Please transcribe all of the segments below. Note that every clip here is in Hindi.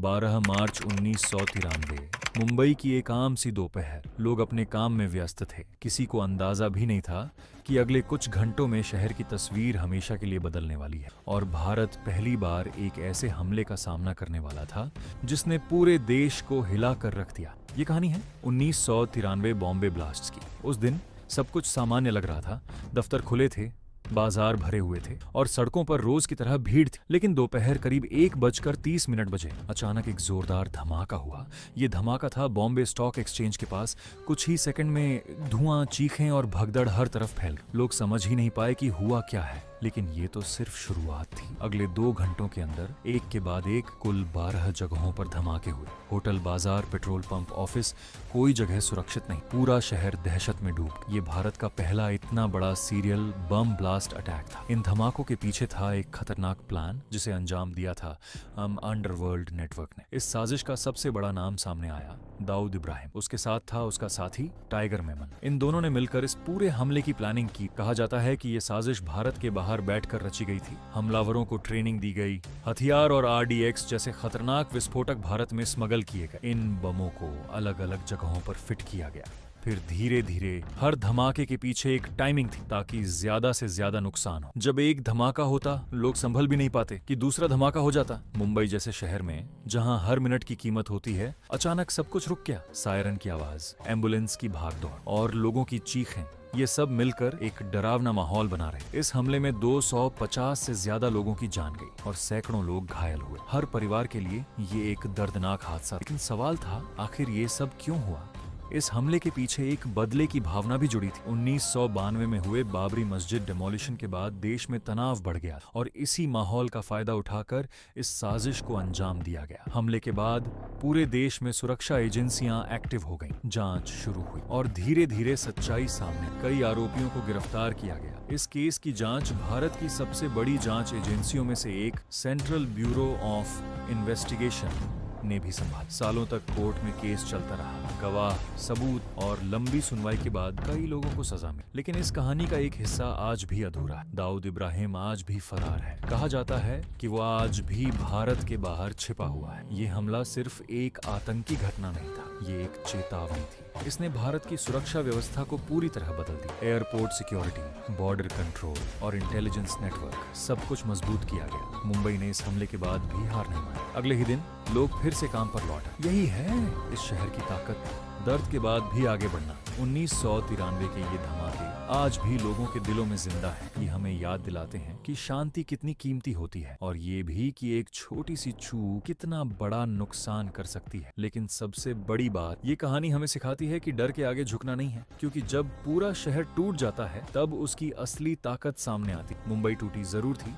12 मार्च 1993। मुंबई की एक आम सी दोपहर। लोग अपने काम में व्यस्त थे। किसी को अंदाजा भी नहीं था कि अगले कुछ घंटों में शहर की तस्वीर हमेशा के लिए बदलने वाली है। और भारत पहली बार एक ऐसे हमले का सामना करने वाला था जिसने पूरे देश को हिला कर रख दिया। ये कहानी है 1993 बॉम्बे ब्लास्ट्स की। उस दिन सब कुछ सामान्य लग रहा था। दफ्तर खुले थे, बाजार भरे हुए थे और सड़कों पर रोज की तरह भीड़ थी। लेकिन दोपहर करीब 1:30 बजे अचानक एक जोरदार धमाका हुआ। ये धमाका था बॉम्बे स्टॉक एक्सचेंज के पास। कुछ ही सेकंड में धुआं, चीखें और भगदड़ हर तरफ फैल गई। लोग समझ ही नहीं पाए कि हुआ क्या है। लेकिन ये तो सिर्फ शुरुआत थी। अगले 2 घंटों के अंदर एक के बाद एक कुल 12 जगहों पर धमाके हुए। होटल, बाजार, पेट्रोल पंप, ऑफिस, कोई जगह सुरक्षित नहीं। पूरा शहर दहशत में डूब। ये भारत का पहला इतना बड़ा सीरियल बम ब्लास्ट अटैक था। इन धमाकों के पीछे था एक खतरनाक प्लान जिसे अंजाम दिया था अंडरवर्ल्ड नेटवर्क ने। इस साजिश का सबसे बड़ा नाम सामने आया, दाऊद इब्राहिम। उसके साथ था उसका साथी टाइगर मेमन। इन दोनों ने मिलकर इस पूरे हमले की प्लानिंग की। कहा जाता है कि ये साजिश भारत के बाहर बैठकर रची गई थी। हमलावरों को ट्रेनिंग दी गई। हथियार और RDX जैसे खतरनाक विस्फोटक भारत में स्मगल किए गए। इन बमों को अलग अलग जगहों पर फिट किया गया। फिर धीरे धीरे हर धमाके के पीछे एक टाइमिंग थी ताकि ज्यादा से ज्यादा नुकसान हो। जब एक धमाका होता, लोग संभल भी नहीं पाते कि दूसरा धमाका हो जाता। मुंबई जैसे शहर में जहां हर मिनट की कीमत होती है, अचानक सब कुछ रुक गया। सायरन की आवाज, एम्बुलेंस की भागदौड़ और लोगों की चीखें, ये सब मिलकर एक डरावना माहौल बना रहे। इस हमले में 250 से ज्यादा लोगों की जान गई और सैकड़ों लोग घायल हुए। हर परिवार के लिए ये एक दर्दनाक हादसा। लेकिन सवाल था, आखिर ये सब क्यों हुआ? इस हमले के पीछे एक बदले की भावना भी जुड़ी थी। 1992 में हुए बाबरी मस्जिद डिमोलिशन के बाद देश में तनाव बढ़ गया और इसी माहौल का फायदा उठाकर इस साजिश को अंजाम दिया गया। हमले के बाद पूरे देश में सुरक्षा एजेंसियां एक्टिव हो गईं। जांच शुरू हुई और धीरे धीरे सच्चाई सामने। कई आरोपियों को गिरफ्तार किया गया। इस केस की जांच भारत की सबसे बड़ी जांच एजेंसियों में से एक सेंट्रल ब्यूरो ऑफ इन्वेस्टिगेशन ने भी संभाला। सालों तक कोर्ट में केस चलता रहा। गवाह, सबूत और लंबी सुनवाई के बाद कई लोगों को सजा मिली। लेकिन इस कहानी का एक हिस्सा आज भी अधूरा है। दाऊद इब्राहिम आज भी फरार है। कहा जाता है कि वो आज भी भारत के बाहर छिपा हुआ है। ये हमला सिर्फ एक आतंकी घटना नहीं था, ये एक चेतावनी थी। इसने भारत की सुरक्षा व्यवस्था को पूरी तरह बदल दी। एयरपोर्ट सिक्योरिटी, बॉर्डर कंट्रोल और इंटेलिजेंस नेटवर्क, सब कुछ मजबूत किया गया। मुंबई ने इस हमले के बाद भी हार नहीं मानी। अगले ही दिन लोग फिर से काम पर लौटे। यही है इस शहर की ताकत, दर्द के बाद भी आगे बढ़ना। 1993 के ये धमाके आज भी लोगों के दिलों में जिंदा हैं। ये हमें याद दिलाते हैं कि शांति कितनी कीमती होती है और ये भी कि एक छोटी सी चूक कितना बड़ा नुकसान कर सकती है। लेकिन सबसे बड़ी बात, ये कहानी हमें सिखाती है कि डर के आगे झुकना नहीं है, क्योंकि जब पूरा शहर टूट जाता है तब उसकी असली ताकत सामने आती। मुंबई टूटी जरूर थी,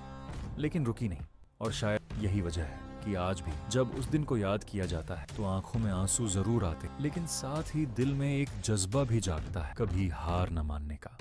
लेकिन रुकी नहीं। और शायद यही वजह है कि आज भी जब उस दिन को याद किया जाता है तो आंखों में आंसू जरूर आते, लेकिन साथ ही दिल में एक जज्बा भी जागता है, कभी हार न मानने का।